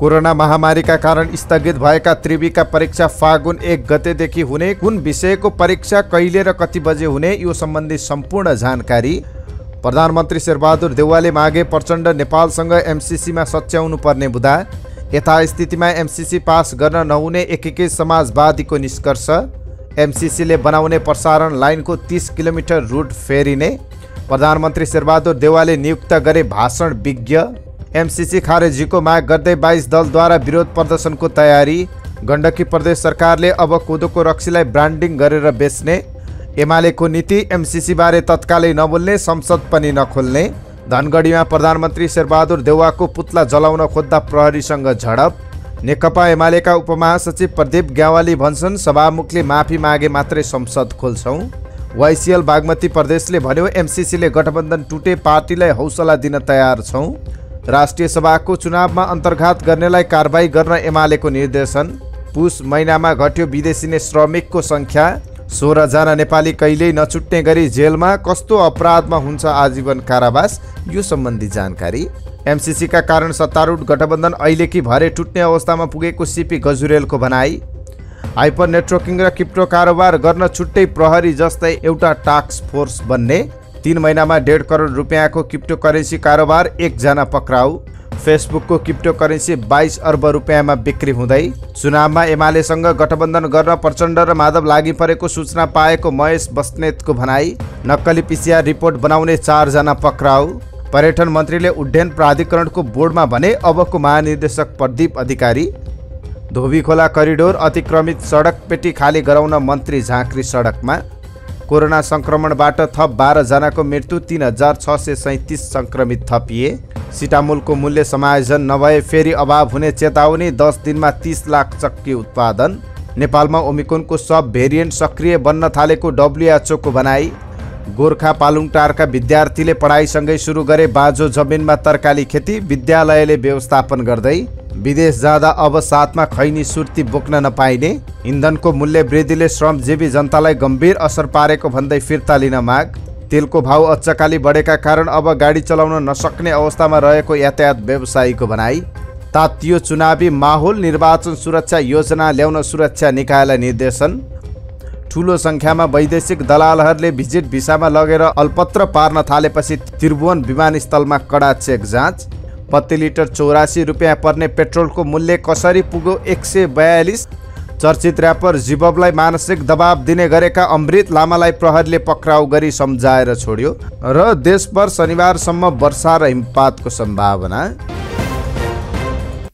Corona महामारीका कारण स्थगित भएका त्रिवीका परीक्षा फागुन 1 गतेदेखि हुने, कुन विषयको परीक्षा कहिले र कति बजे हुने, यो सम्बन्धी सम्पूर्ण जानकारी प्रधानमन्त्री शेरबहादुर देउवाले मागे। प्रचण्ड नेपालसँग एमसीसीमा सच्याउनु पर्ने बुदा। यथास्थितिमा एमसीसी पास गर्न नहुने एकीकृत समाजवादीको निष्कर्ष। एमसीसीले बनाउने प्रसारण लाइनको 30 किलोमिटर रुट फेरिने। प्रधानमन्त्री शेरबहादुर देउवाले नियुक्त गरे भाषण विज्ञ। एमसीसी खारेजीको माग गर्दै 22 दलद्वारा विरोध प्रदर्शनको तयारी। गण्डकी प्रदेश सरकारले अब कोदोको रक्सीलाई ब्रान्डिङ गरेर बेच्ने। एमालेको नीति एमसीसी बारे तत्कालै नबोल्ने, संसद पनि नखोल्ने। धनगढीमा प्रधानमन्त्री शेरबहादुर देउवाको पुतला जलाउन खोज्दा प्रहरीसँग झडप। नेकपा एमालेका उपमहासचिव प्रदीप ग्यावाली भन्छन्, सभामुखले माफी मागे मात्रै संसद खोल्छौँ। वाइसिएल बागमती प्रदेशले भन्यो, एमसीसीले गठबन्धन टुटे, पार्टीलाई हौसला दिन तयार छौँ। राष्ट्रिय सभाको चुनावमा अन्तर्घात गर्नेलाई कारबाही गर्न एमालेको निर्देशन। पुस महिनामा घट्यो विदेशी श्रमिकको सङ्ख्या। 16 जना नेपाली कहिल्यै नछुट्ने गरी जेलमा, कस्तो अपराधमा हुन्छ आजीवन कारावास, यो सम्बन्धी जानकारी। एमसीसीका कारण सत्तारूढ गठबन्धन अहिले कि भरे टुट्ने अवस्थामा पुगेको सीपी गजुरेलको भनाई। हाइपर नेटवर्किङ र क्रिप्टो कारोबार गर्न छुट्टै प्रहरी जस्तै एउटा टास्क फोर्स बन्ने। 3 महिनामा 1.5 करोड रुपियाँको क्रिप्टो करेन्सी कारोबार, 1 जना पक्राउ। फेसबुकको क्रिप्टो करेन्सी 22 अर्ब रुपियाँमा बिक्री हुँदै। चुनावमा एमालेसँग गठबन्धन गर्न प्रचण्ड र माधव लागि परेको सूचना पाएको महेश बस्नेतको भनाई। नक्कली पीसीआर रिपोर्ट बनाउने 4 जना पक्राउ। पर्यटन मन्त्रीले उड्डयन प्राधिकरणको बोर्डमा भने अबको महानिर्देशक प्रदीप अधिकारी। धोबीखोला करिडोर अतिक्रमित सडक पेटी खाली गराउन मन्त्री झाँक्री सडकमा। कोरोना सङ्क्रमणबाट थप 12 जनाको मृत्यु, 3637 सङ्क्रमित थपिए। सिटामोलको मूल्य समायोजन नभए फेरि अभाव हुने चेतावनी, 10 दिनमा 30 लाख चक्की उत्पादन। नेपालमा ओमिक्रोनको सब भेरिएन्ट सक्रिय बन्न थालेको डब्ल्युएचओको भनाई। गोर्खा पालुङटारका विद्यार्थीले पढाइसँगै सुरु गरे बाँझो जमिनमा तरकारी खेती, विद्यालयले व्यवस्थापन गर्दै। विदेश जाँदा अब साथमा खैनी सुर्ती बोक्न नपाइने। इन्धनको मूल्य वृद्धिले श्रमजीवी जनतालाई गम्भीर असर पारेको भन्दै फिर्ता लिन माग। तेलको भाउ अचकाली बढेका कारण अब गाडी चलाउन नसक्ने अवस्थामा रहेको यातायात व्यवसायीको भनाई। तातियो चुनावी माहौल, निर्वाचन सुरक्षा योजना ल्याउन सुरक्षा निकायलाई निर्देशन। ठुलो सङ्ख्यामा वैदेशिक दलालहरूले भिजिट भिसामा लगेर अल्पत्र पार्न थालेपछि त्रिभुवन विमानस्थलमा कडा चेक जाँच। प्रति लिटर 84 रुपियाँ पर्ने पेट्रोलको मूल्य कसरी पुग्यो 142। चर्चित र्यापर जिबबलाई मानसिक दबाव दिने गरेका अमृत लामालाई प्रहरीले पक्राउ गरी सम्झाएर छोड्यो। र देशभर शनिबारसम्म वर्षा र हिमपातको सम्भावना।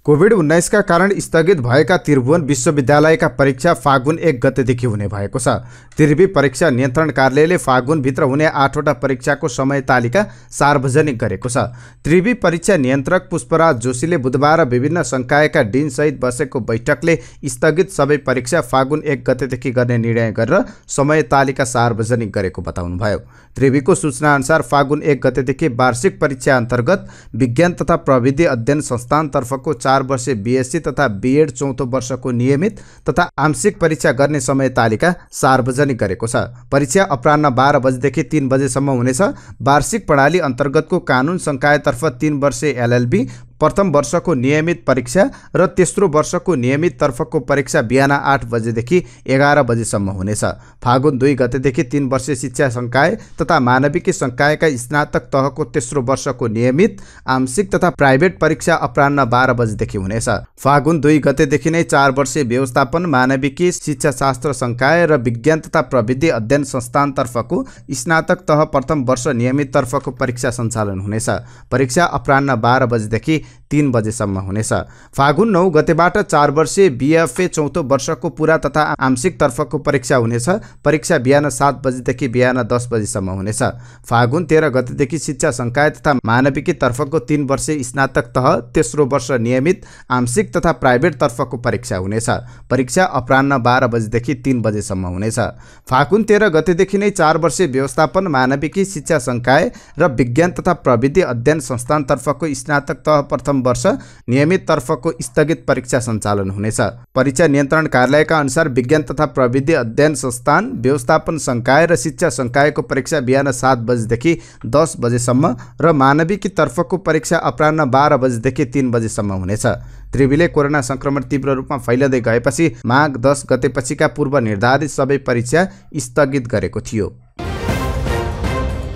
कोभिड-19 का कारण स्थगित भएका त्रिभुवन विश्वविद्यालयका परीक्षा फागुन 1 गतेदेखि हुने भएको छ। त्रिवी परीक्षा नियन्त्रण कार्यालयले फागुनभित्र हुने 8वटा परीक्षाको समय तालिका सार्वजनिक गरेको छ। त्रिवी परीक्षा नियन्त्रक पुष्पराज जोशीले बुधबार विभिन्न संकायका डिनसहित बसेको बैठकले स्थगित सबै परीक्षा फागुन 1 गतेदेखि गर्ने निर्णय गरेर समय तालिका सार्वजनिक गरेको बताउनुभयो। त्रिवीको सूचना अनुसार फागुन 1 गतेदेखि वार्षिक परीक्षा अन्तर्गत विज्ञान तथा प्रविधि अध्ययन संस्थानतर्फको 4 वर्षे बीएससी तथा बीएड 4औं वर्षको नियमित तथा आंशिक परीक्षा गर्ने समय तालिका सार्वजनिक गरेको छ। परीक्षा अपराह्न 12 बजेदेखि 3 बजेसम्म हुनेछ। वार्षिक प्रणाली अन्तर्गतको कानुन संकायतर्फ 3 वर्षे एलएलबी प्रथम वर्षको नियमित परीक्षा र तेस्रो वर्षको नियमित तर्फको परीक्षा बिहान 8 बजेदेखि 11 बजेसम्म हुनेछ। फागुन 2 गतेदेखि 3 वर्षीय शिक्षा संकाय तथा मानविकी संकायका स्नातक तहको तेस्रो वर्षको नियमित आंशिक तथा प्राइभेट परीक्षा अपराह्न 12 बजेदेखि हुनेछ। फागुन 2 गतेदेखि नै 4 वर्षीय व्यवस्थापन मानविकी शिक्षाशास्त्र संकाय र विज्ञान तथा प्रविधि अध्ययन संस्थानतर्फको स्नातक तह प्रथम वर्ष नियमित तर्फको परीक्षा सञ्चालन हुनेछ। परीक्षा अपराह्न 12 बजेदेखि 3 बजेसम्म हुनेछ। फागुन 9 गतेबाट 4 वर्षीय बीएफए 4औं वर्षको पूरा तथा आंशिक तर्फको परीक्षा हुनेछ। परीक्षा बिहान 7 बजेदेखि बिहान 10 बजेसम्म हुनेछ। फागुन 13 गतेदेखि शिक्षा संकाय तथा मानविकी तर्फको 3 वर्षीय स्नातक तह तेस्रो वर्ष नियमित आंशिक तथा प्राइभेट तर्फको परीक्षा हुनेछ। परीक्षा अपराह्न 12 बजेदेखि 3 बजेसम्म हुनेछ। फागुन 13 गतेदेखि नै 4 वर्षीय व्यवस्थापन मानविकी शिक्षा संकाय र विज्ञान तथा प्रविधि अध्ययन संस्थानतर्फको स्नातक तह प्रथम वर्ष नियमित तर्फको स्थगित परीक्षा सञ्चालन हुनेछ। परीक्षा नियन्त्रण कार्यालयका अनुसार विज्ञान तथा प्रविधि अध्ययन संस्थान, व्यवस्थापन संकाय र शिक्षा संकायको परीक्षा बिहान 7 बजेदेखि 10 बजेसम्म र मानविकी तर्फको परीक्षा अपराह्न 12 बजेदेखि 3 बजेसम्म हुनेछ। त्रिवीले कोरोना संक्रमण तीव्र रूपमा फैलिँदै गएपछि माघ 10 गतेपछिका पूर्व निर्धारित सबै परीक्षा स्थगित गरेको थियो।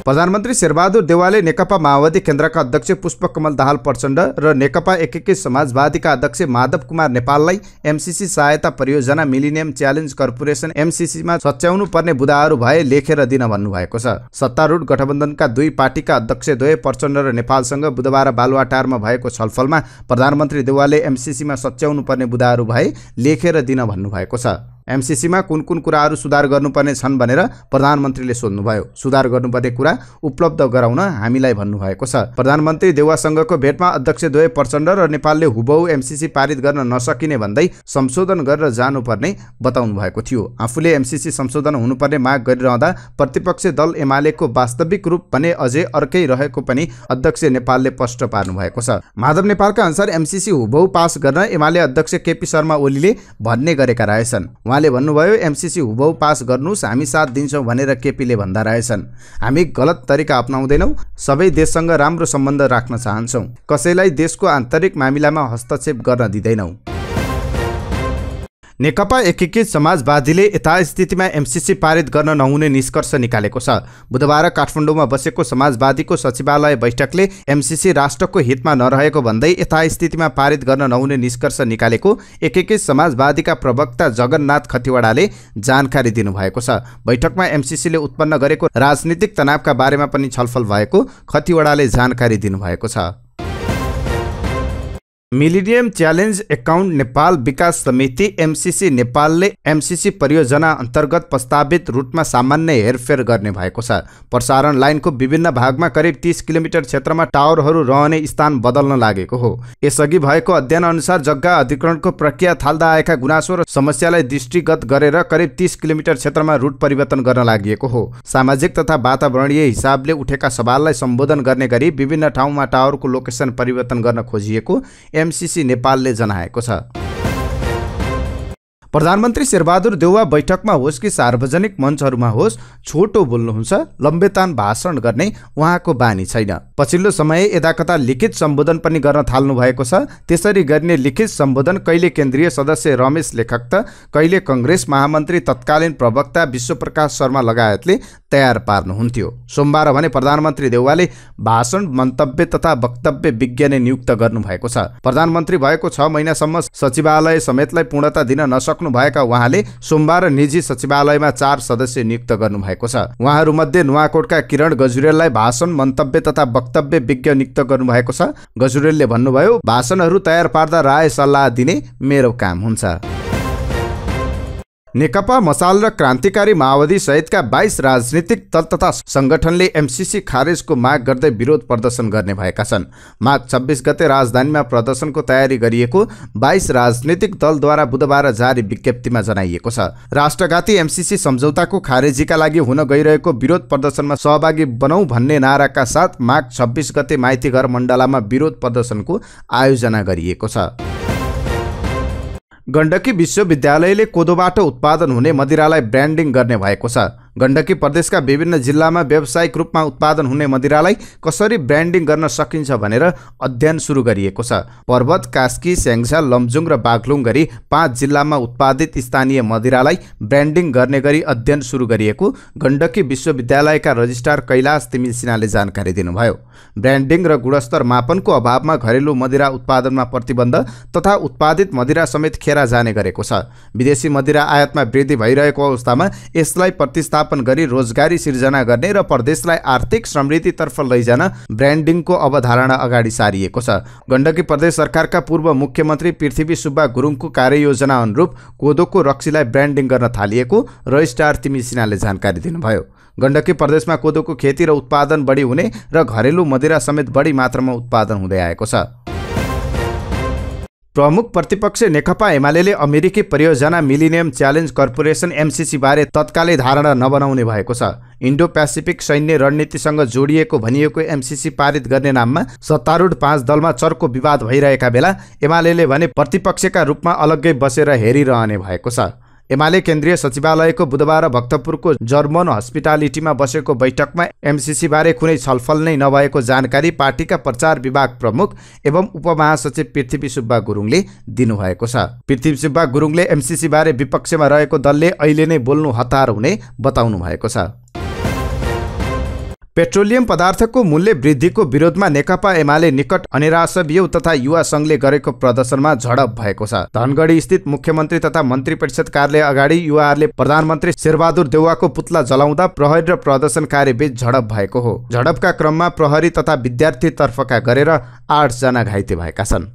प्रधानमन्त्री शेरबहादुर देउवाले नेकपा माओवादी केन्द्रका अध्यक्ष पुष्पकमल दाहाल प्रचण्ड र नेकपा एकीकृत समाजवादीका अध्यक्ष माधव कुमार नेपाललाई एमसीसी सहायता परियोजना मिलिनियम च्यालेन्ज कर्पोरेसन एमसीसीमा सच्याउनु पर्ने बुदाहरू भए लेखेर दिन भन्नुभएको छ। सत्तारूढ गठबन्धनका दुई पार्टीका अध्यक्षद्वय प्रचण्ड र नेपालसँग बुधबार बालुवाटारमा भएको छलफलमा प्रधानमन्त्री देउवाले एमसीसीमा सच्याउनु पर्ने बुदाहरू भए लेखेर दिन भन्नुभएको छ। एमसीसीमा कुन कुन कुराहरू सुधार गर्नुपर्ने छन् भनेर प्रधानमन्त्रीले सोध्नुभयो। सुधार गर्नुपर्ने कुरा उपलब्ध गराउन हामीलाई भन्नुभएको छ। प्रधानमन्त्री देउवासँगको भेटमा अध्यक्षद्वय प्रचण्ड र नेपालले हुबहु एमसीसी पारित गर्न नसकिने भन्दै संशोधन गरेर जानुपर्ने बताउनु भएको थियो। आफूले एमसीसी संशोधन हुनुपर्ने माग गरिरहँदा प्रतिपक्ष दल एमालेको वास्तविक रूप भने अझै अर्कै रहेको पनि अध्यक्ष नेपालले स्पष्ट पार्नु भएको छ। माधव नेपालका अनुसार एमसीसी हुबहु पास गर्न एमाले अध्यक्ष केपी शर्मा ओलीले भन्ने गरेका रहेछन्। उहाँले भन्नुभयो एमसीसी हुबहु पास गर्नुस्, हामी साथ दिन्छौँ भनेर केपीले भन्दा रहेछन्। हामी गलत तरिका अपनाउँदैनौँ, सबै देशसँग राम्रो सम्बन्ध राख्न चाहन्छौँ, कसैलाई देशको आन्तरिक मामिलामा हस्तक्षेप गर्न दिँदैनौँ। नेकपा एकीकृत समाजवादीले यथास्थितिमा एमसीसी पारित गर्न नहुने निष्कर्ष निकालेको छ। बुधबार काठमाडौँमा बसेको समाजवादीको सचिवालय बैठकले एमसीसी राष्ट्रको हितमा नरहेको भन्दै यथास्थितिमा पारित गर्न नहुने निष्कर्ष निकालेको एकीकृत समाजवादीका प्रवक्ता जगन्नाथ खतिवडाले जानकारी दिनुभएको छ। बैठकमा एमसीसीले उत्पन्न गरेको राजनीतिक तनावका बारेमा पनि छलफल भएको खतिवडाले जानकारी दिनुभएको छ। मिलिनियम च्यालेन्ज एकाउन्ट नेपाल विकास समिति एमसीसी नेपालले एमसीसी परियोजना अन्तर्गत प्रस्तावित रुटमा सामान्य हेरफेर गर्ने भएको छ। प्रसारण लाइनको विभिन्न भागमा करिब 30 किलोमिटर क्षेत्रमा टावरहरू रहने स्थान बदल्न लागेको हो। यसअघि भएको अध्ययन अनुसार जग्गा अधिग्रहणको प्रक्रिया थाल्दा आएका गुनासो र समस्यालाई दृष्टिगत गरेर करिब 30 किलोमिटर क्षेत्रमा रुट परिवर्तन गर्न लागि हो। सामाजिक तथा वातावरणीय हिसाबले उठेका सवाललाई सम्बोधन गर्ने गरी विभिन्न ठाउँमा टावरको लोकेसन परिवर्तन गर्न खोजिएको एमसीसी नेपालले जनाएको छ। प्रधानमन्त्री शेरबहादुर देउवा बैठकमा होस् कि सार्वजनिक मञ्चहरूमा होस् छोटो बोल्नुहुन्छ, लम्बेतान भाषण गर्ने उहाँको बानी छैन। पछिल्लो समय यदाकता लिखित सम्बोधन पनि गर्न थाल्नु भएको छ। त्यसरी गर्ने लिखित सम्बोधन कहिले केन्द्रीय सदस्य रमेश लेखक त कहिले कङ्ग्रेस महामन्त्री तत्कालीन प्रवक्ता विश्वप्रकाश शर्मा लगायतले तयार पार्नुहुन्थ्यो। सोमबार भने प्रधानमन्त्री देउवाले भाषण, मन्तव्य तथा वक्तव्य विज्ञ नै नियुक्त गर्नुभएको छ। प्रधानमन्त्री भएको 6 महिनासम्म सचिवालय समेतलाई पूर्णता दिन नसक्नु भएका उहाँले सोमबार निजी सचिवालयमा 4 सदस्य नियुक्त गर्नुभएको छ। उहाँहरूमध्ये नुवाकोटका किरण गजुरेललाई भाषण, मन्तव्य तथा वक्तव्य विज्ञ नियुक्त गर्नुभएको छ। गजुरेलले भन्नुभयो, भाषणहरू तयार पार्दा राय सल्लाह दिने मेरो काम हुन्छ। नेकपा मसाल र क्रान्तिकारी माओवादी सहितका 22 राजनीतिक दल तथा संगठनले एमसीसी खारेजको माग गर्दै विरोध प्रदर्शन गर्ने भएका छन्। माघ 26 गते राजधानीमा प्रदर्शनको तयारी गरिएको 22 राजनीतिक दलद्वारा बुधबार जारी विज्ञप्तिमा जनाइएको छ। राष्ट्रघाती एमसीसी सम्झौताको खारेजीका लागि हुन गइरहेको विरोध प्रदर्शनमा सहभागी बनौं भन्ने नाराका साथ माघ 26 गते माइतीघर मण्डलामा विरोध प्रदर्शनको आयोजना गरिएको छ। गण्डकी विश्वविद्यालयले कोदोबाट उत्पादन हुने मदिरालाई ब्रान्डिङ गर्ने भएको छ। गण्डकी प्रदेशका विभिन्न जिल्लामा व्यावसायिक रूपमा उत्पादन हुने मदिरालाई कसरी ब्रान्डिङ गर्न सकिन्छ भनेर अध्ययन सुरु गरिएको छ। पर्वत, कास्की, स्याङ्जा, लमजुङ र बागलुङ गरी 5 जिल्लामा उत्पादित स्थानीय मदिरालाई ब्रान्डिङ गर्ने गरी अध्ययन सुरु गरिएको गण्डकी विश्वविद्यालयका रजिस्ट्रार कैलाश तिमिल सिन्हाले जानकारी दिनुभयो। ब्रान्डिङ र गुणस्तर मापनको अभावमा घरेलु मदिरा उत्पादनमा प्रतिबन्ध तथा उत्पादित मदिरा समेत खेरा जाने गरेको छ। विदेशी मदिरा आयातमा वृद्धि भइरहेको अवस्थामा यसलाई प्रतिस्थापन गरी रोजगारी सिर्जना गर्ने र प्रदेशलाई आर्थिक समृद्धितर्फ लैजान ब्रान्डिङको अवधारणा अगाडि सारिएको छ। गण्डकी प्रदेश सरकारका पूर्व मुख्यमन्त्री पृथ्वी सुब्बा गुरुङको कार्ययोजना अनुरूप कोदोको रक्सीलाई ब्रान्डिङ गर्न थालिएको रजिस्ट्रार तिमिल सिन्हाले जानकारी दिनुभयो। गण्डकी प्रदेशमा कोदोको खेती र उत्पादन बढी हुने र घरेलु मदिरा समेत बढी मात्रामा उत्पादन हुँदै आएको छ। प्रमुख प्रतिपक्ष नेकपा एमालेले अमेरिकी परियोजना मिलिनियम च्यालेन्ज कर्पोरेसन एमसीसी बारे तत्कालै धारणा नबनाउने भएको छ। इन्डो पेसिफिक सैन्य रणनीतिसँग जोडिएको भनिएको एमसीसी पारित गर्ने नाममा सत्तारूढ 5 दलमा चर्को विवाद भइरहेका बेला एमालेले भने प्रतिपक्षका रूपमा अलग्गै बसेर हेरिरहने भएको छ। एमाले केन्द्रीय सचिवालयको बुधबार भक्तपुरको जर्मन हस्पिटालिटीमा बसेको बैठकमा एमसीसी बारे कुनै छलफल नै नभएको जानकारी पार्टीका प्रचार विभाग प्रमुख एवं उपमहासचिव पृथ्वी सुब्बा गुरुङले दिनुभएको छ। पृथ्वी सुब्बा गुरुङले एमसीसी बारे विपक्षमा रहेको दलले अहिले नै बोल्नु हतार हुने बताउनु भएको छ। पेट्रोलियम पदार्थको मूल्य वृद्धिको विरोधमा नेकपा एमाले निकट अनिराश्य तथा युवा संघले गरेको प्रदर्शनमा झडप भएको छ। धनगढी स्थित मुख्यमन्त्री तथा मन्त्री परिषद कार्यालय अगाडि युवाहरूले प्रधानमन्त्री शेरबहादुर देउवाको पुतला जलाउँदा प्रहरी र प्रदर्शनकारी बीच झडप भएको हो। झडपका क्रममा प्रहरी तथा विद्यार्थी तर्फका गरेर 8 जना घाइते भएका छन्।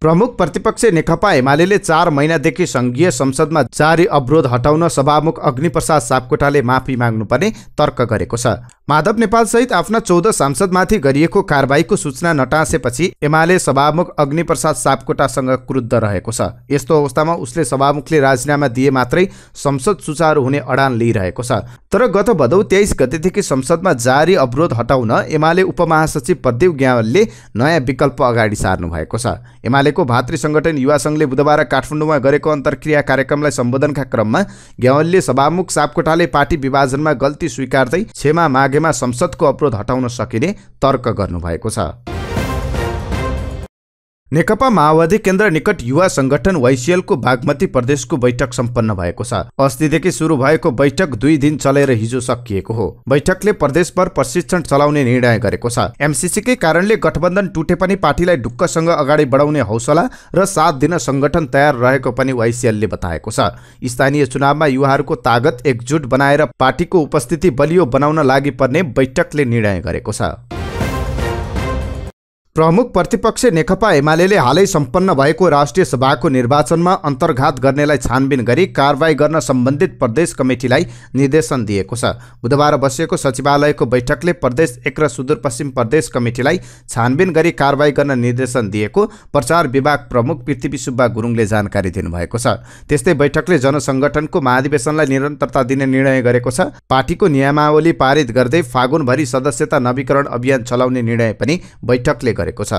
प्रमुख प्रतिपक्ष नेकपा एमाले 4 महिनादेखि संघीय संसदमा जारी अवरोध हटाउन सभामुख अग्निप्रसाद सापकोटाले माफी माग्नुपर्ने तर्क गरेको छ। माधव नेपाल सहित आफ्ना 14 सांसदमाथि गरिएको कारबाहीको सूचना नटाँसेपछि एमाले सभामुख अग्निप्रसाद सापकोटासँग क्रुद्ध रहेको छ। यस्तो अवस्थामा उसले सभामुखले राजीनामा दिए मात्रै संसद सुचारू हुने अडान लिइरहेको छ। तर गत भदौ 23 गतेदेखि संसदमा जारी अवरोध हटाउन एमाले उपमहासचिव प्रदीप ग्यावालले नयाँ विकल्प अगाडि सार्नु भएको छ। एमालेको भातृ संगठन युवा संघले बुधबार काठमाडौँमा गरेको अन्तर्क्रिया कार्यक्रमलाई सम्बोधनका क्रममा ग्यावालले सभामुख सापकोटाले पार्टी विभाजनमा गल्ती स्वीकार्दै क्षमा मागेमा संसदको अवरोध हटाउन सकिने तर्क गर्नुभएको छ। नेकपा माओवादी केन्द्र निकट युवा संगठन वाइसिएलको बागमती प्रदेशको बैठक सम्पन्न भएको छ। अस्तिदेखि सुरु भएको बैठक 2 दिन चलेर हिजो सकिएको हो। बैठकले प्रदेशभर प्रशिक्षण चलाउने निर्णय गरेको छ। एमसीसीकै कारणले गठबन्धन टुटे पनि पार्टीलाई ढुक्कसँग अगाडि बढाउने हौसला र साथ दिन संगठन तयार रहेको पनि वाइसिएलले बताएको छ। स्थानीय चुनावमा युवाहरूको तागत एकजुट बनाएर पार्टीको उपस्थिति बलियो बनाउन लागि पर्ने बैठकले निर्णय गरेको छ। प्रमुख प्रतिपक्ष नेकपा एमाले हालै सम्पन्न भएको राष्ट्रिय सभाको निर्वाचनमा अन्तर्घात गर्नेलाई छानबिन गरी कारबाही गर्न सम्बन्धित प्रदेश कमिटीलाई निर्देशन दिएको छ। बुधबार बसेको सचिवालयको बैठकले प्रदेश 1 र सुदूरपश्चिम प्रदेश कमिटीलाई छानबिन गरी कारबाही गर्न निर्देशन दिएको प्रचार विभाग प्रमुख पृथ्वी सुब्बा गुरुङले जानकारी दिनुभएको छ। त्यस्तै बैठकले जनसंगठनको महाधिवेशनलाई निरन्तरता दिने निर्णय गरेको छ। पार्टीको नियमावली पारित गर्दै फागुनभरि सदस्यता नवीकरण अभियान चलाउने निर्णय पनि बैठकले गरेको छ।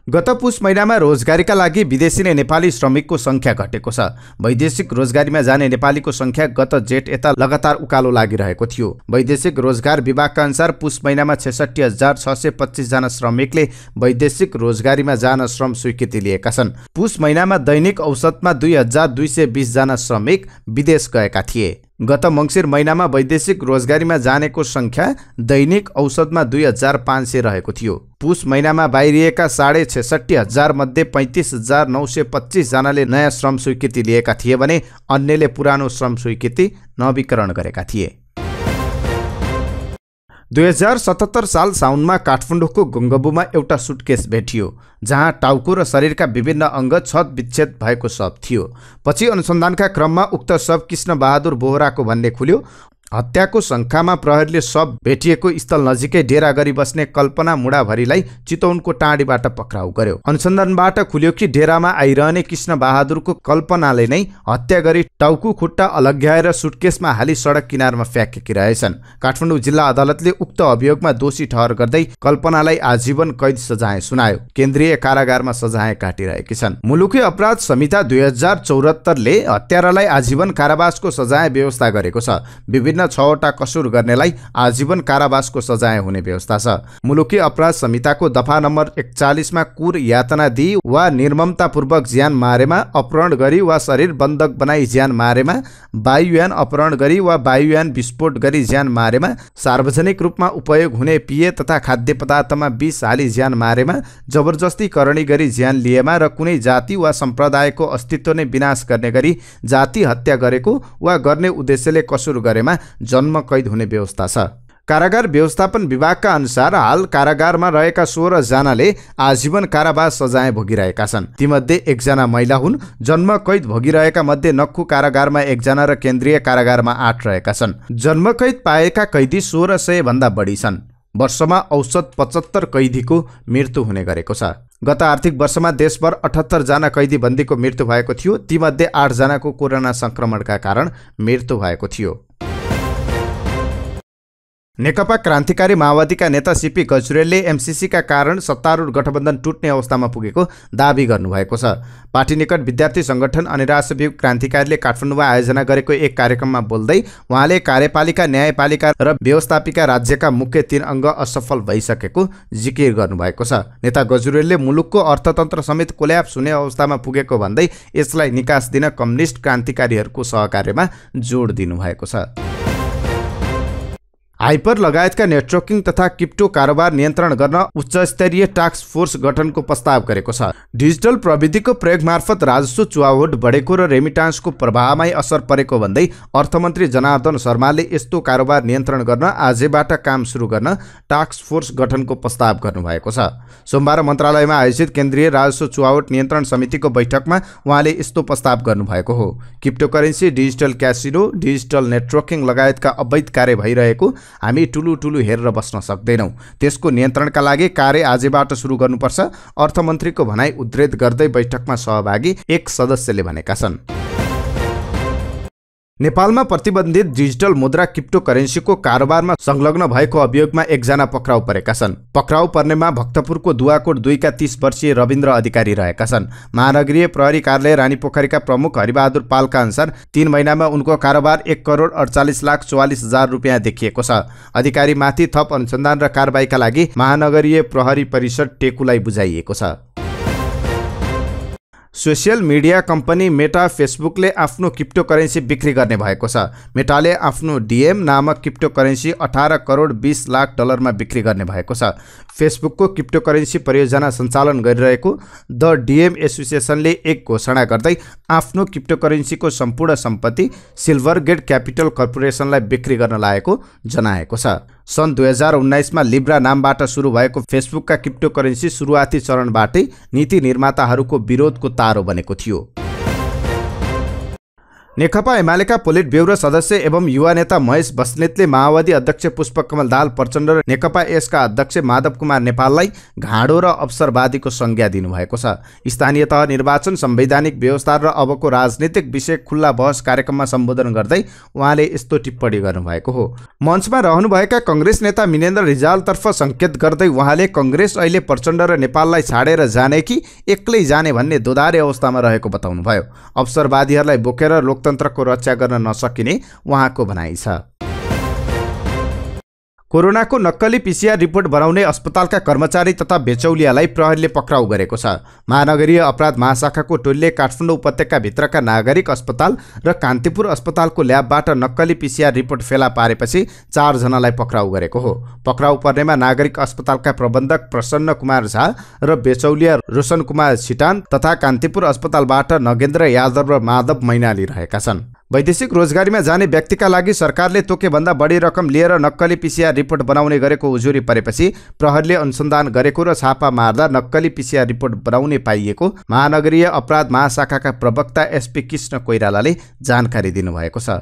गत पुस महिनामा रोजगारीका लागि विदेशी नेपाली श्रमिकको संख्या घटेको छ। वैदेशिक रोजगारीमा जाने नेपालीको संख्या गत जेठ यता लगातार उकालो लागिरहेको थियो। वैदेशिक रोजगार विभागका अनुसार पुस महिनामा 66,625 जना श्रमिकले वैदेशिक रोजगारीमा जान श्रम स्वीकृति लिएका छन्। पुस महिनामा दैनिक औसतमा 2,220 जना श्रमिक विदेश गएका थिए। गत मङ्सिर महिनामा वैदेशिक रोजगारीमा जानेको संख्या दैनिक औसतमा 2,500 रहेको थियो। पुस महिनामा बाहिरिएका 66,000 मध्ये 35,925 जनाले नयाँ श्रम स्वीकृति लिएका थिए भने अन्यले पुरानो श्रम स्वीकृति नवीकरण गरेका थिए। 2077 साल साउनमा काठमाडौँको गङ्गबुमा एउटा सुटकेस भेटियो जहाँ टाउको र शरीरका विभिन्न अङ्ग छत विच्छेद भएको शव थियो। पछि अनुसन्धानका क्रममा उक्त शव कृष्ण बहादुर बोहराको भन्ने खुल्यो। हत्याको शङ्कामा प्रहरीले शव भेटिएको स्थल नजिकै डेरा गरी बस्ने कल्पना मुडाभरीलाई चितवनको टाँडीबाट पक्राउ गर्यो। अनुसन्धानबाट खुल्यो कि डेरामा आइरहने कृष्ण बहादुरको कल्पनाले नै हत्या गरी टाउको खुट्टा अलग्याएर सुटकेसमा हाली सडक किनारमा फ्याँकेकी रहेछन्। काठमाडौँ जिल्ला अदालतले उक्त अभियोगमा दोषी ठहर गर्दै कल्पनालाई आजीवन कैद सजाय सुनायो। केन्द्रीय कारागारमा सजाय काटिरहेकी छन्। मुलुकी अपराध संहिता 2074ले हत्यारालाई आजीवन कारावासको सजाय व्यवस्था गरेको छ। विभिन्न 6वटा कसुर गर्नेलाई आजीवन कारावासको सजाय हुने व्यवस्था छ। मुलुकी अपराध संहिताको दफा नम्बर 41 मा कुर यातना दिई वा निर्ममतापूर्वक ज्यान मारेमा, अपहरण गरी वा शरीर बन्धक बनाई ज्यान मारेमा, वायुयान अपहरण गरी वा वायुयान विस्फोट गरी ज्यान मारेमा, सार्वजनिक रूपमा उपयोग हुने पेय तथा खाद्य पदार्थमा विष हाली ज्यान मारेमा, जबरजस्ती करणी गरी ज्यान लिएमा र कुनै जाति वा सम्प्रदायको अस्तित्व नै विनाश गर्ने गरी जाति हत्या गरेको वा गर्ने उद्देश्यले कसुर गरेमा जन्म कैद हुने व्यवस्था छ। कारागार व्यवस्थापन विभागका अनुसार हाल कारागारमा रहेका 16 जनाले आजीवन कारावास सजाय भोगिरहेका छन्। तीमध्ये 1 जना महिला हुन्। जन्म कैद भोगिरहेका मध्ये नक्खु कारागारमा 1 जना र केन्द्रीय कारागारमा 8 रहेका छन्। जन्म कैद पाएका कैदी 1600 भन्दा बढी छन्। वर्षमा औसत 75 कैदीको मृत्यु हुने गरेको छ। गत आर्थिक वर्षमा देशभर 78 जना कैदी बन्दीको मृत्यु भएको थियो। तीमध्ये 8 जनाको कोरोना संक्रमणका कारण मृत्यु भएको थियो। नेकपा क्रान्तिकारी माओवादीका नेता सीपी गजुरेलले एमसीसीका कारण सत्तारूढ गठबन्धन टुट्ने अवस्थामा पुगेको दाबी गर्नुभएको छ। पार्टी निकट विद्यार्थी संगठन अनि राष्ट्रव्यापी क्रान्तिकारीले काठमाडौँमा आयोजना गरेको एक कार्यक्रममा बोल्दै उहाँले कार्यपालिका, न्यायपालिका र व्यवस्थापिका राज्यका मुख्य 3 अङ्ग असफल भइसकेको जिकिर गर्नुभएको छ। नेता गजुरेलले मुलुकको अर्थतन्त्र समेत कोल्याप्स हुने अवस्थामा पुगेको भन्दै यसलाई निकास दिन कम्युनिस्ट क्रान्तिकारीहरूको सहकार्यमा जोड दिनुभएको छ। हाइपर लगायतका नेटवर्किङ तथा क्रिप्टो कारोबार नियन्त्रण गर्न उच्चस्तरीय टास्क फोर्स गठनको प्रस्ताव गरेको छ। डिजिटल प्रविधिको प्रयोग मार्फत राजस्व चुहावट बढेको र रेमिटान्सको प्रवाहमै असर परेको भन्दै अर्थमन्त्री जनार्दन शर्माले यस्तो कारोबार नियन्त्रण गर्न आजैबाट काम सुरु गर्न टास्क फोर्स गठनको प्रस्ताव गर्नुभएको छ। सोमबार मन्त्रालयमा आयोजित केन्द्रीय राजस्व चुहावट नियन्त्रण समितिको बैठकमा उहाँले यस्तो प्रस्ताव गर्नुभएको हो। Cryptocurrency, digital casino, digital networking लगायतका अवैध कार्य भइरहेको हामी ठुलो हेरेर बस्न सक्दैनौँ। त्यसको नियन्त्रणका लागि कार्य आजैबाट सुरु गर्नुपर्छ, अर्थमन्त्रीको भनाई उद्धृत गर्दै बैठकमा सहभागी एक सदस्यले भनेका छन्। नेपालमा प्रतिबन्धित डिजिटल मुद्रा क्रिप्टोकरेन्सीको कारोबारमा संलग्न भएको अभियोगमा 1 जना पक्राउ परेका छन्। पक्राउ पर्नेमा भक्तपुरको दुवाकोट 2 का 30 वर्षीय रविन्द्र अधिकारी रहेका छन्। महानगरीय प्रहरी कार्यालय रानीपोखरीका प्रमुख हरिबहादुर पालका अनुसार 3 महिनामा उनको कारोबार 1,48,44,000 रुपियाँ देखिएको छ। अधिकारीमाथि थप अनुसन्धान र कारबाहीका लागि महानगरीय प्रहरी परिषद टेकुलाई बुझाइएको छ। सोसियल मिडिया कम्पनी मेटा फेसबुकले आफ्नो क्रिप्टोकरेन्सी बिक्री गर्ने भएको छ। मेटाले आफ्नो डीएम नामक क्रिप्टोकरेन्सी 18 करोड 20 लाख डलरमा बिक्री गर्ने भएको छ। फेसबुकको क्रिप्टोकरेन्सी परियोजना सञ्चालन गरिरहेको द डीएम एसोसिएसनले एक घोषणा गर्दै आफ्नो क्रिप्टोकरेन्सीको सम्पूर्ण सम्पत्ति सिल्भरगेट क्यापिटल कर्पोरेसनलाई बिक्री गर्न लागेको जनाएको छ। सन् 2019 मा लिब्रा नामबाट सुरु भएको फेसबुकका क्रिप्टोकरेन्सी सुरुवाती चरणबाटै नीति निर्माताहरूको विरोधको तारो बनेको थियो। नेकपा एमालेका पोलिट ब्युरो सदस्य एवं युवा नेता महेश बस्नेतले माओवादी अध्यक्ष पुष्पकमल दाहाल प्रचण्ड र नेकपा यसका अध्यक्ष माधव कुमार नेपाललाई घाँडो र अवसरवादीको संज्ञा दिनुभएको छ। स्थानीय तह निर्वाचन, संवैधानिक व्यवस्था र अबको राजनीतिक विषय खुल्ला बहस कार्यक्रममा सम्बोधन गर्दै उहाँले यस्तो टिप्पणी गर्नुभएको हो। मञ्चमा रहनुभएका कङ्ग्रेस नेता मिनेन्द्र रिजालतर्फ संकेत गर्दै उहाँले कङ्ग्रेस अहिले प्रचण्ड र नेपाललाई छाडेर जाने कि एक्लै जाने भन्ने दोधारे अवस्थामा रहेको बताउनुभयो। अवसरवादीहरूलाई बोकेर लोकतन्त्रको रक्षा गर्न नसकिने उहाँको भनाइ छ। कोरोनाको नक्कली पीसीआर रिपोर्ट बनाउने अस्पतालका कर्मचारी तथा बेचौलियालाई प्रहरीले पक्राउ गरेको छ। महानगरीय अपराध महाशाखाको टोलीले काठमाडौँ उपत्यकाभित्रका नागरिक अस्पताल र कान्तिपुर अस्पतालको ल्याबबाट नक्कली पीसीआर रिपोर्ट फेला पारेपछि 4 जनालाई पक्राउ गरेको हो। पक्राउ पर्नेमा नागरिक अस्पतालका प्रबन्धक प्रसन्न कुमार झा र बेचौलिया रोशन कुमार छिटान तथा कान्तिपुर अस्पतालबाट नगेन्द्र यादव र माधव मैनाली रहेका छन्। वैदेशिक रोजगारीमा जाने व्यक्तिका लागि सरकारले तोकेभन्दा बढी रकम लिएर नक्कली पीसीआर रिपोर्ट बनाउने गरेको उजुरी परेपछि प्रहरीले अनुसन्धान गरेको र छापा मार्दा नक्कली पीसीआर रिपोर्ट बनाउने पाइएको महानगरीय अपराध महाशाखाका प्रवक्ता एसपी कृष्ण कोइरालाले जानकारी दिनुभएको छ।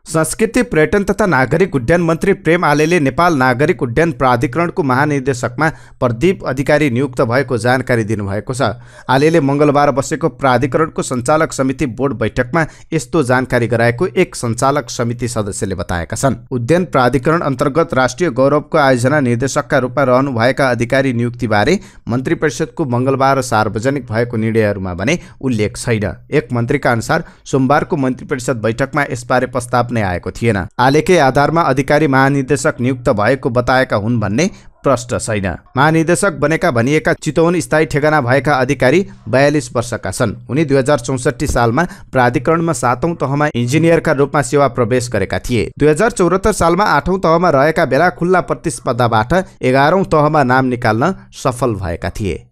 संस्कृति, पर्यटन तथा नागरिक उड्डयन मन्त्री प्रेम आलेले नेपाल नागरिक उड्डयन प्राधिकरणको महानिर्देशकमा प्रदीप अधिकारी नियुक्त भएको जानकारी दिनुभएको छ। आलेले मङ्गलबार बसेको प्राधिकरणको सञ्चालक समिति बोर्ड बैठकमा यस्तो जानकारी गराएको एक सञ्चालक समिति सदस्यले बताएका छन्। उड्डयन प्राधिकरण अन्तर्गत राष्ट्रिय गौरवको आयोजना निर्देशकका रूपमा रहनुभएका अधिकारी नियुक्तिबारे मन्त्री परिषदको मङ्गलबार सार्वजनिक भएको निर्णयहरूमा भने उल्लेख छैन। एक मन्त्रीका अनुसार सोमबारको मन्त्री परिषद बैठकमा यसबारे प्रस्ताव आएको थिएन। आलेकै आधारमा अधिकारी महानिर्देशक नियुक्त भएको बताएका हुन् भन्ने प्रश्न छैन। महानिर्देशक बनेका भनिएका चितवन स्थायी ठेगाना भएका अधिकारी 42 वर्षका छन्। उनी 2064 सालमा प्राधिकरणमा 7औं तहमा इन्जिनियरका रूपमा सेवा प्रवेश गरेका थिए। 2074 सालमा 8औं तहमा रहेका बेला खुल्ला प्रतिस्पर्धाबाट 11औं तहमा नाम निकाल्न सफल भएका थिए।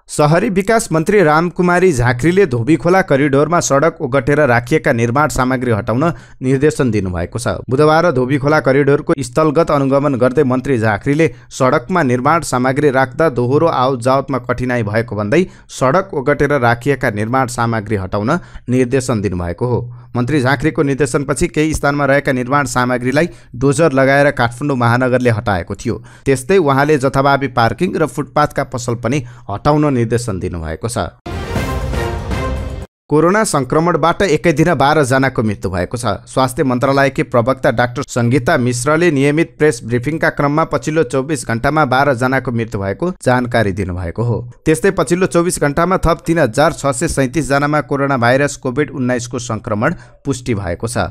शहरी विकास मन्त्री रामकुमारी झाँक्रीले धोबीखोला करिडोरमा सडक ओगटेर राखिएका निर्माण सामग्री हटाउन निर्देशन दिनुभएको छ। बुधबार धोबीखोला करिडोरको स्थलगत अनुगमन गर्दै मन्त्री झाँक्रीले सडकमा निर्माण सामग्री राख्दा दोहोरो आवत जावतमा कठिनाई भएको भन्दै सडक ओगटेर राखिएका निर्माण सामग्री हटाउन निर्देशन दिनुभएको हो। मन्त्री झाँक्रीको निर्देशनपछि केही स्थानमा रहेका निर्माण सामग्रीलाई डोजर लगाएर काठमाडौँ महानगरले हटाएको थियो। त्यस्तै उहाँले जथाभावी पार्किङ र फुटपाथका पसल पनि हटाउन निर्देशन दिनुभएको छ। कोरोना संक्रमणबाट एकै दिन 12 जनाको मृत्यु भएको छ। स्वास्थ्य मन्त्रालयकी प्रवक्ता डाक्टर सङ्गीता मिश्रले नियमित प्रेस ब्रिफिङका क्रममा पछिल्लो 24 घण्टामा 12 जनाको मृत्यु भएको जानकारी दिनुभएको हो। त्यस्तै पछिल्लो 24 घण्टामा थप 3637 जनामा कोरोना भाइरस कोभिड-19 को संक्रमण पुष्टि भएको छ।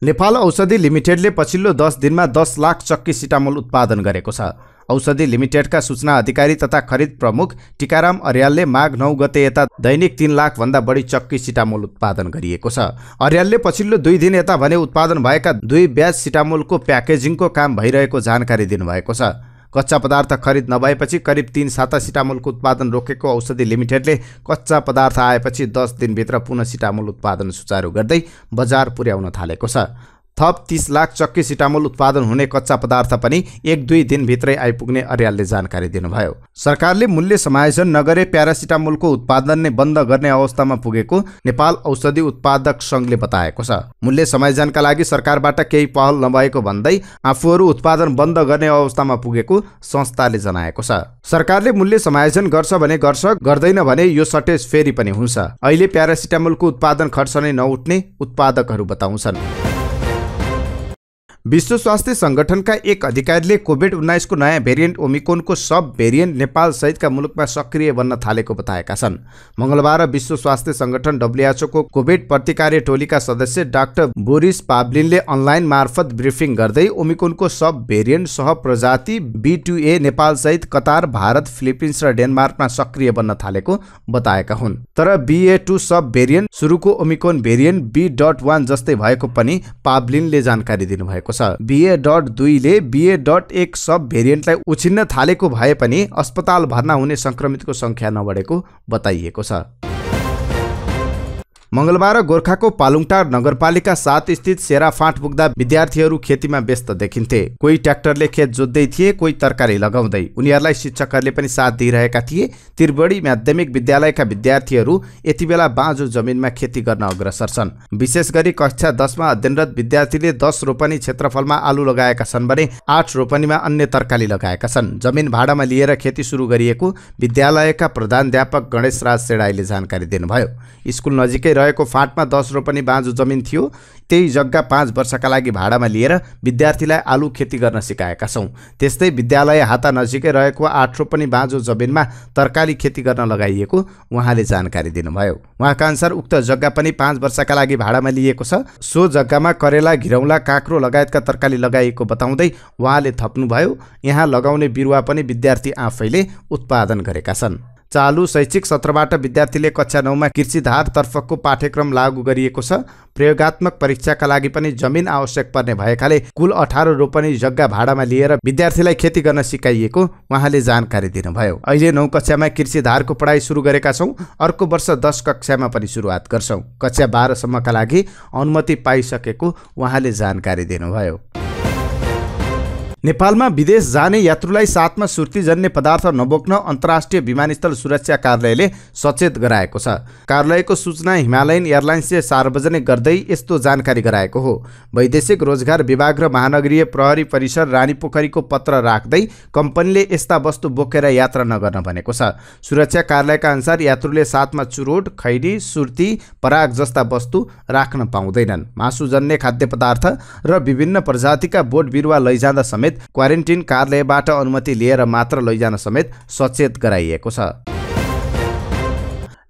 नेपाल औषधि लिमिटेडले पछिल्लो 10 दिनमा 10 लाख चक्की सिटामोल उत्पादन गरेको छ। औषधि लिमिटेडका सूचना अधिकारी तथा खरिद प्रमुख टिकाराम अर्यालले माघ 9 गते यता दैनिक 3 लाख भन्दा बढी चक्की सिटामोल उत्पादन गरिएको छ। अर्यालले पछिल्लो 2 दिन यता भने उत्पादन भएका 2 ब्याच सिटामोलको प्याकेजिङको काम भइरहेको जानकारी दिनुभएको छ। कच्चा पदार्थ खरिद नभएपछि करिब 3 साता सिटामोलको उत्पादन रोकेको औषधि लिमिटेडले कच्चा पदार्थ आएपछि 10 दिनभित्र पुनः सिटामोल उत्पादन सुचारू गर्दै बजार पुर्याउन थालेको छ। थप 30 लाख चक्की सिटामोल उत्पादन हुने कच्चा पदार्थ पनि 1-2 दिनभित्रै आइपुग्ने अर्यालले जानकारी दिनुभयो। सरकारले मूल्य समायोजन नगरे प्यारासिटामोलको उत्पादन नै बन्द गर्ने अवस्थामा पुगेको नेपाल औषधि उत्पादक सङ्घले बताएको छ। मूल्य समायोजनका लागि सरकारबाट केही पहल नभएको भन्दै आफूहरू उत्पादन बन्द गर्ने अवस्थामा पुगेको संस्थाले जनाएको छ। सरकारले मूल्य समायोजन गर्छ भने गर्छ, गर्दैन भने यो सर्टेज फेरि पनि हुन्छ। अहिले प्यारासिटामोलको उत्पादन खर्च नै नउठ्ने उत्पादकहरू बताउँछन्। विश्व स्वास्थ्य संगठनका एक अधिकारीले कोभिड-19 को नयाँ भेरिएन्ट ओमिक्रोनको सब भेरिएन्ट नेपाल सहितका मुलुकमा सक्रिय बन्न थालेको बताएका छन्। मंगलबार विश्व स्वास्थ्य संगठन WHO को कोभिड प्रतिकार्य टोलीका सदस्य डाक्टर बोरिस पाब्लिनले अनलाइन मार्फत ब्रिफिङ गर्दै ओमिक्रोनको सब भेरिएन्ट सह प्रजाति B2A नेपाल सहित कतार, भारत, फिलिपिन्स र डेनमार्कमा सक्रिय बन्न थालेको बताएका हुन्। तर BA2 सब भेरिएन्ट सुरुको ओमिक्रोन भेरिएन्ट B.1 जस्तै भएको पनि पाब्लिनले जानकारी दिनुभएको छ। BA.2 ले BA.1 सब भेरिएन्टलाई उछिन्न थालेको भए पनि अस्पताल भर्ना हुने संक्रमितको संख्या नबढेको बताइएको छ। मंगलबार गोर्खाको पालुङटार नगरपालिका 7 स्थित सेराफाँट पुग्दा विद्यार्थीहरू खेतीमा व्यस्त देखिन्थे। कोही ट्र्याक्टरले खेत जोत्दै थिए, कोही तरकारी लगाउँदै। उनीहरूलाई शिक्षकहरूले पनि साथ दिइरहेका थिए। त्रिवेणी माध्यमिक विद्यालयका विद्यार्थीहरू यति बेला बाँझो जमिनमा खेती गर्न अग्रसर छन्। विशेष गरी कक्षा 10 मा अध्ययनरत विद्यार्थीले 10 रोपनी क्षेत्रफलमा आलु लगाएका छन् भने 8 रोपनीमा अन्य तरकारी लगाएका छन्। जमिन भाडामा लिएर खेती सुरु गरिएको विद्यालयका प्रधानाध्यापक गणेश राज सेडाईले जानकारी दिनुभयो। स्कुल नजिकै रहेको फाँटमा 10 रोपनी बाँझो जमिन थियो। त्यही जग्गा 5 वर्षका लागि भाडामा लिएर विद्यार्थीलाई आलु खेती गर्न सिकाएका छौं। त्यस्तै विद्यालय हाता नजिकै रहेको 8 रोपनी बाँझो जमिनमा तरकारी खेती गर्न लगाइएको उहाँले जानकारी दिनुभयो। उहाँका अनुसार उक्त जग्गा पनि 5 वर्षका लागि भाडामा लिएको छ। सो जग्गामा करेला, घिरौला, काँक्रो लगायतका तरकारी लगाइएको बताउँदै उहाँले थप्नुभयो, यहाँ लगाउने बिरुवा पनि विद्यार्थी आफैले उत्पादन गरेका छन्। चालु शैक्षिक सत्रबाट विद्यार्थीले कक्षा 9 मा कृषिधार तर्फको पाठ्यक्रम लागू गरिएको छ। प्रयोगात्मक परीक्षाका लागि पनि जमिन आवश्यक पर्ने भएकाले कुल 18 रोपनी जग्गा भाडामा लिएर विद्यार्थीलाई खेती गर्न सिकाइएको उहाँले जानकारी दिनुभयो। अहिले 9 कक्षामा कृषिधारको पढाइ सुरु गरेका छौं। अर्को वर्ष 10 कक्षामा पनि सुरुवात गर्छौं। कक्षा 12 सम्मका लागि अनुमति पाइसकेको उहाँले जानकारी दिनुभयो। नेपालमा विदेश जाने यात्रुलाई साथमा सुर्तीजन्य पदार्थ नबोक्न अन्तर्राष्ट्रिय विमानस्थल सुरक्षा कार्यालयले सचेत गराएको छ। कार्यालयको सूचना हिमालयन एयरलाइन्सले सार्वजनिक गर्दै यस्तो जानकारी गराएको हो। वैदेशिक रोजगार विभाग र महानगरीय प्रहरी परिसर रानीपोखरीको पत्र राख्दै कम्पनीले यस्ता वस्तु बोकेर यात्रा नगर्न भनेको छ। सुरक्षा कार्यालयका अनुसार यात्रुले साथमा चुरोट, खैरी, सुर्ती, पराग जस्ता वस्तु राख्न पाउँदैनन्। मासुजन्य खाद्य पदार्थ र विभिन्न प्रजातिका बोट बिरुवा लैजाँदा समेत क्वारेन्टिन कार्यालयबाट अनुमति लिएर मात्र लैजान समेत सचेत गराइएको छ।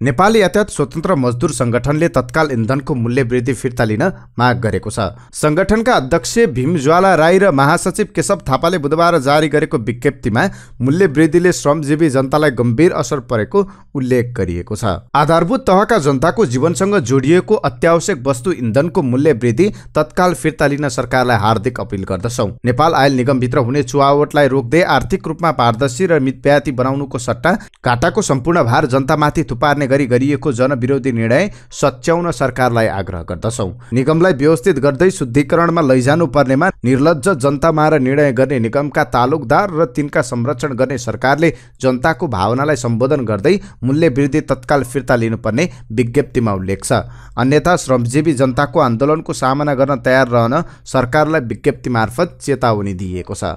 नेपाली यातायात स्वतन्त्र मजदुर संगठनले तत्काल इन्धनको मूल्य वृद्धि फिर्ता लिन माग गरेको छ। संगठनका अध्यक्ष भीमज्वाला राई र महासचिव केशव थापाले बुधबार जारी गरेको विज्ञप्तिमा मूल्य वृद्धिले श्रमजीवी जनतालाई गम्भीर असर परेको उल्लेख गरिएको छ। आधारभूत तहका जनताको जीवनसँग जोडिएको अत्यावश्यक वस्तु इन्धनको मूल्य वृद्धि तत्काल फिर्ता लिन सरकारलाई हार्दिक अपील गर्दछौं। नेपाल आयल निगमभित्र हुने चुहावटलाई रोक्दै आर्थिक रूपमा पारदर्शी र मितव्ययी बनाउनुको सट्टा घाटाको सम्पूर्ण भार जनतामाथि थुपार्ने गरी गरिएको जनविरोधी निर्णय सच्याउन सरकारलाई आग्रह गर्दछौं। निगमलाई व्यवस्थित गर्दै शुद्धिकरणमा लैजानु पर्नेमा निर्लज्ज जनतामार निर्णय गर्ने निगमका तालुकदार र तिनका संरक्षण गर्ने सरकारले जनताको भावनालाई सम्बोधन गर्दै मूल्य वृद्धि तत्काल फिर्ता लिनुपर्ने विज्ञप्तिमा उल्लेख छ। अन्यथा श्रमजीवी जनताको आन्दोलनको सामना गर्न तयार रहन सरकारलाई विज्ञप्ति मार्फत चेतावनी दिइएको छ।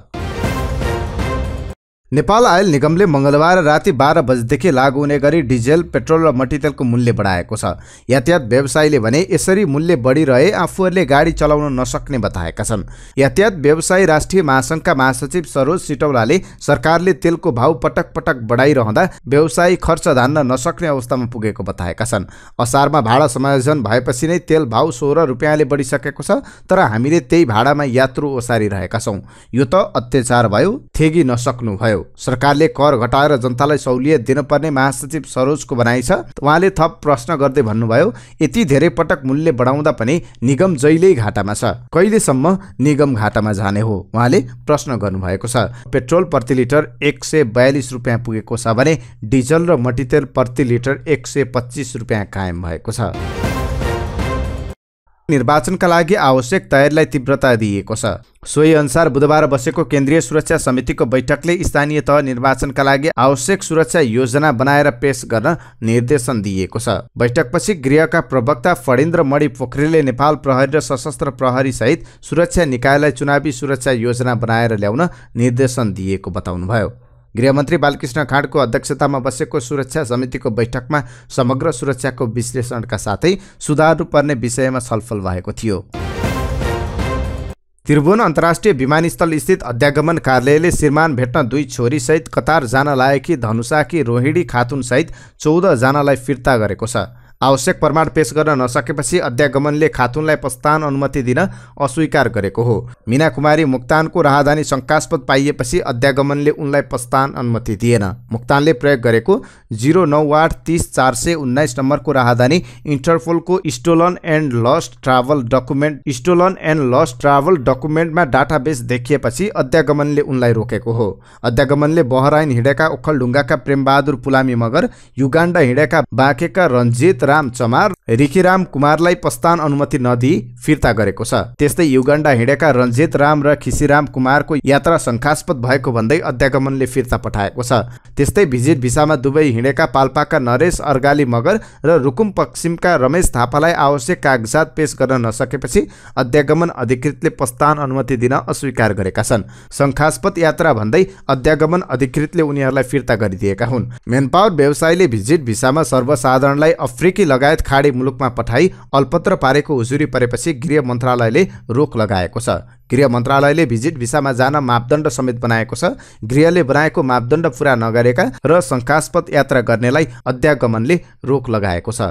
नेपाल आयल निगमले मंगलबार राति 12 बजेदेखि लागू हुने गरी डिजेल, पेट्रोल र मट्टीतेलको मूल्य बढाएको छ। यातायात व्यवसायीले भने यसरी मूल्य बढिरहे आफूहरूले गाडी चलाउन नसक्ने बताएका छन्। यातायात व्यवसायी राष्ट्रिय महासङ्घका महासचिव सरोज सिटौलाले सरकारले तेलको भाउ पटक पटक बढाइरहँदा व्यवसायी खर्च धान्न नसक्ने अवस्थामा पुगेको बताएका छन्। असारमा भाडा समायोजन भएपछि नै तेल भाउ 16 रुपियाँले बढिसकेको छ, तर हामीले त्यही भाडामा यात्रु ओसारिरहेका छौँ। यो त अत्याचार भयो, थेगी नसक्नु भयो। सरकारले कर घटाएर जनतालाई सहुलियत दिनुपर्ने महासचिव सरोजको भनाइ छ। उहाँले थप प्रश्न गर्दै भन्नुभयो, यति धेरै पटक मूल्य बढाउँदा पनि निगम जहिल्यै घाटामा छ, कहिलेसम्म निगम घाटामा जाने हो? उहाँले प्रश्न गर्नुभएको छ। पेट्रोल प्रति लिटर 142 रुपियाँ पुगेको छ भने डिजल र मट्टीतेल प्रति लिटर 125 रुपियाँ कायम भएको छ। निर्वाचनका लागि आवश्यक तयारीलाई तीव्रता दिएको छ। सोही अनुसार बुधबार बसेको केन्द्रीय सुरक्षा समितिको बैठकले स्थानीय तह निर्वाचनका लागि आवश्यक सुरक्षा योजना बनाएर पेश गर्न निर्देशन दिएको छ। बैठकपछि गृहका प्रवक्ता फणीन्द्र मणि पोखरेलले नेपाल प्रहरी र सशस्त्र प्रहरी सहित सुरक्षा निकायलाई चुनावी सुरक्षा योजना बनाएर ल्याउन निर्देशन दिएको बताउनुभयो। गृहमन्त्री बालकृष्ण खाँडको अध्यक्षतामा बसेको सुरक्षा समितिको बैठकमा समग्र सुरक्षाको विश्लेषणका साथै सुधार्नुपर्ने विषयमा छलफल भएको थियो। त्रिभुवन अन्तर्राष्ट्रिय विमानस्थल स्थित अध्यागमन कार्यालयले श्रीमान भेट्न 2 छोरीसहित कतार जान लागेकी धनुषाकी रोहिणी खातुनसहित 14 जनालाई फिर्ता गरेको छ। आवश्यक प्रमाण पेश गर्न नसकेपछि अध्यागमनले खातुनलाई प्रस्थान अनुमति दिन अस्वीकार गरेको हो। मीना कुमारी मुक्तानको राहदानी शङ्कास्पद पाइएपछि अध्यागमनले उनलाई प्रस्थान अनुमति दिएन। मुक्तानले प्रयोग गरेको 09830-419 नम्बरको राहदानी इन्टरपोलको स्टोलन एन्ड लस्ट ट्राभल डकुमेन्टमा डाटाबेस देखिएपछि अध्यागमनले उनलाई रोकेको हो। अध्यागमनले बहराइन हिँडेका ओखलढुङ्गाका प्रेमबहादुर पुलामी मगर, युगाण्डा हिँडेका बाँकेका रञ्जित राम चमार, रिखीराम कुमारलाई प्रस्थान अनुमति नदिई फिर्ता गरेको छ। त्यस्तै युगाण्डा हिँडेका रञ्जित राम र खिसीराम कुमारको यात्रा शङ्कास्पद भएको भन्दै अध्यागमनले फिर्ता पठाएको छ। त्यस्तै भिजिट भिसामा दुबई हिँडेका पाल्पाका नरेश अर्गाली मगर र रुकुम पश्चिमका रमेश थापालाई आवश्यक कागजात पेश गर्न नसकेपछि अध्यागमन अधिकृतले प्रस्थान अनुमति दिन अस्वीकार गरेका छन्। शङ्कास्पद यात्रा भन्दै अध्यागमन अधिकृतले उनीहरूलाई फिर्ता गरिदिएका हुन्। मेनपावर व्यवसायीले भिजिट भिसामा सर्वसाधारणलाई अफ्रिकी लगायत खाडी मुलुकमा पठाई अल्पत्र पारेको उजुरी परेपछि गृह मन्त्रालयले रोक लगाएको छ। गृह मन्त्रालयले भिजिट भिसामा जान मापदण्ड समेत बनाएको छ। गृहले बनाएको मापदण्ड पूरा नगरेका र शङ्कास्पद यात्रा गर्नेलाई अध्यागमनले रोक लगाएको छ।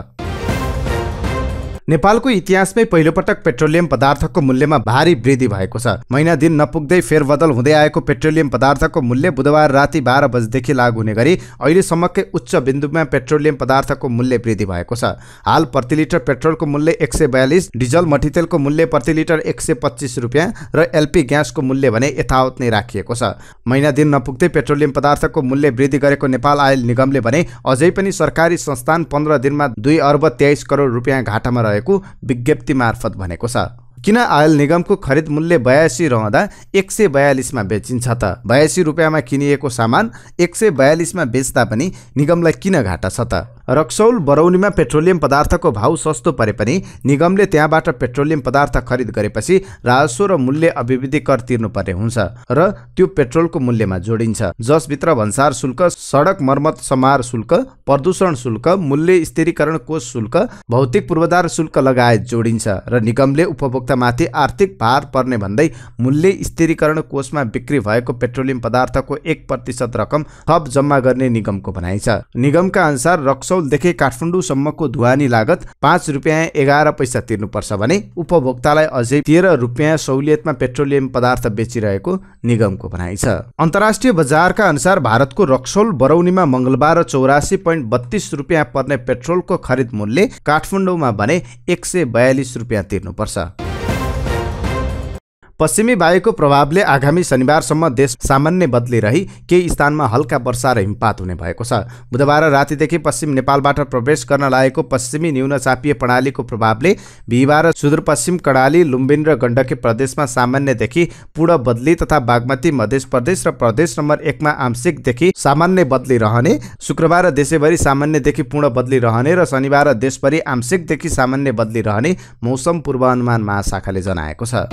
नेपालको इतिहासमै पहिलोपटक पेट्रोलियम पदार्थको मूल्यमा भारी वृद्धि भएको छ। महिना दिन नपुग्दै फेरबदल हुँदै आएको पेट्रोलियम पदार्थको मूल्य बुधबार राति 12 बजेदेखि लागू हुने गरी अहिलेसम्मकै उच्च बिन्दुमा पेट्रोलियम पदार्थको मूल्य वृद्धि भएको छ। हाल प्रति लिटर पेट्रोलको मूल्य 142, डिजल मट्टीतेलको मूल्य प्रति लिटर 125 रुपियाँ र एलपी ग्यासको मूल्य भने यथावत नै राखिएको छ। महिना दिन नपुग्दै पेट्रोलियम पदार्थको मूल्य वृद्धि गरेको नेपाल आयल निगमले भने अझै पनि सरकारी संस्थान 15 दिनमा 2 अर्ब 23 करोड रुपियाँ घाटामा विज्ञप्ति मार्फत भनेको छ। किन आयल निगमको खरिद मूल्य 82 रहँदा 142 मा बेचिन्छ त? 82 रुपियाँमा किनिएको सामान 142 मा बेच्दा पनि निगमलाई किन घाटा छ त? रक्सौल बरौनीमा पेट्रोलियम पदार्थको भाउ सस्तो परे पनि निगमले त्यहाँबाट पेट्रोलियम पदार्थ खरिद गरेपछि राजस्व र मूल्य अभिवृद्धि कर तिर्नुपर्ने हुन्छ र त्यो पेट्रोलको मूल्यमा जोडिन्छ, जसभित्र भन्सार शुल्क, सडक मर्मत समार शुल्क, प्रदूषण शुल्क, मूल्य स्थिरीकरण कोष शुल्क, भौतिक पूर्वाधार शुल्क लगायत जोडिन्छ र निगमले उपभोक्तामाथि आर्थिक भार पर्ने भन्दै मूल्य स्थिरीकरण कोषमा बिक्री भएको पेट्रोलियम पदार्थको 1% रकम थप जम्मा गर्ने निगमको भनाइ छ। निगमका अनुसार रक्सौलदेखि काठमाडौँसम्मको ढुवानी लागत 5 रुपियाँ 11 पैसा तिर्नुपर्छ भने उपभोक्तालाई अझै 13 रुपियाँ सहुलियतमा पेट्रोलियम पदार्थ बेचिरहेको निगमको भनाइ छ। अन्तर्राष्ट्रिय बजारका अनुसार भारतको रक्सौल बरौनीमा मंगलबार 84.32 रुपियाँ पर्ने पेट्रोलको खरिद मूल्य काठमाडौँमा भने 142 रुपियाँ तिर्नुपर्छ। पश्चिमी वायुको प्रभावले आगामी शनिबारसम्म देश सामान्य बदली रही केही स्थानमा हल्का वर्षा र हिमपात हुने भएको छ। बुधबार रातिदेखि पश्चिम नेपालबाट प्रवेश गर्न लागेको पश्चिमी न्यूनचापीय प्रणालीको प्रभावले बिहिबार सुदूरपश्चिम कर्णाली, लुम्बिनी र गण्डकी प्रदेशमा सामान्यदेखि पूर्ण बदली तथा बागमती, मध्य प्रदेश र प्रदेश नम्बर 1 मा आंशिकदेखि सामान्य बदली रहने, शुक्रबार देशैभरि सामान्यदेखि पूर्ण बदली रहने र शनिबार देशभरि आंशिकदेखि सामान्य बदली रहने मौसम पूर्वानुमान महाशाखाले जनाएको छ।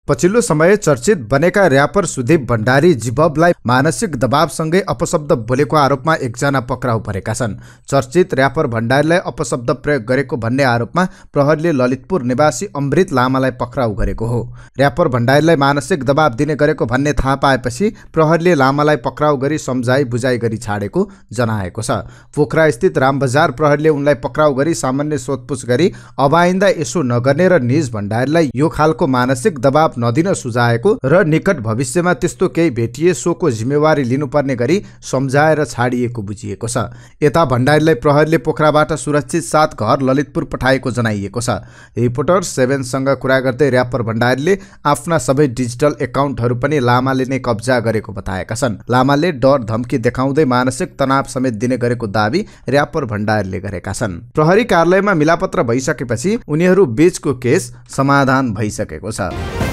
पछिल्लो समय चर्चित बनेका र्यापर सुदीप भण्डारी जिबबलाई मानसिक दबावसँगै अपशब्द बोलेको आरोपमा एकजना पक्राउ परेका छन्। चर्चित र्यापर भण्डारीलाई अपशब्द प्रयोग गरेको भन्ने आरोपमा प्रहरीले ललितपुर निवासी अमृत लामालाई पक्राउ गरेको हो। र्यापर भण्डारीलाई मानसिक दबाव दिने गरेको भन्ने थाहा पाएपछि प्रहरीले लामालाई पक्राउ गरी सम्झाइ बुझाइ गरी छाडेको जनाएको छ। पोखरा स्थित रामबजार प्रहरीले उनलाई पक्राउ गरी सामान्य सोधपुछ गरी अब आइन्दा यसो नगर्ने र निज भण्डारीलाई यो खालको मानसिक दबाव नदिन सुझाएको र निकट भविष्यमा त्यस्तो केही भेटिए सोको जिम्मेवारी लिनुपर्ने गरी सम्झाएर छाडिएको बुझिएको छ। यता भण्डारीलाई प्रहरीले पोखराबाट सुरक्षित साथ घर ललितपुर पठाएको जनाइएको छ। रिपोर्टर 7सँग कुरा गर्दै र्यापर भण्डारीले आफ्ना सबै डिजिटल एकाउन्टहरू पनि लामाले नै कब्जा गरेको बताएका छन्। लामाले डर धम्की देखाउँदै मानसिक तनाव समेत दिने गरेको दावी र्यापर भण्डारीले गरेका छन्। प्रहरी कार्यालयमा मिलापत्र भइसकेपछि उनीहरू बीचको केस समाधान भइसकेको छ।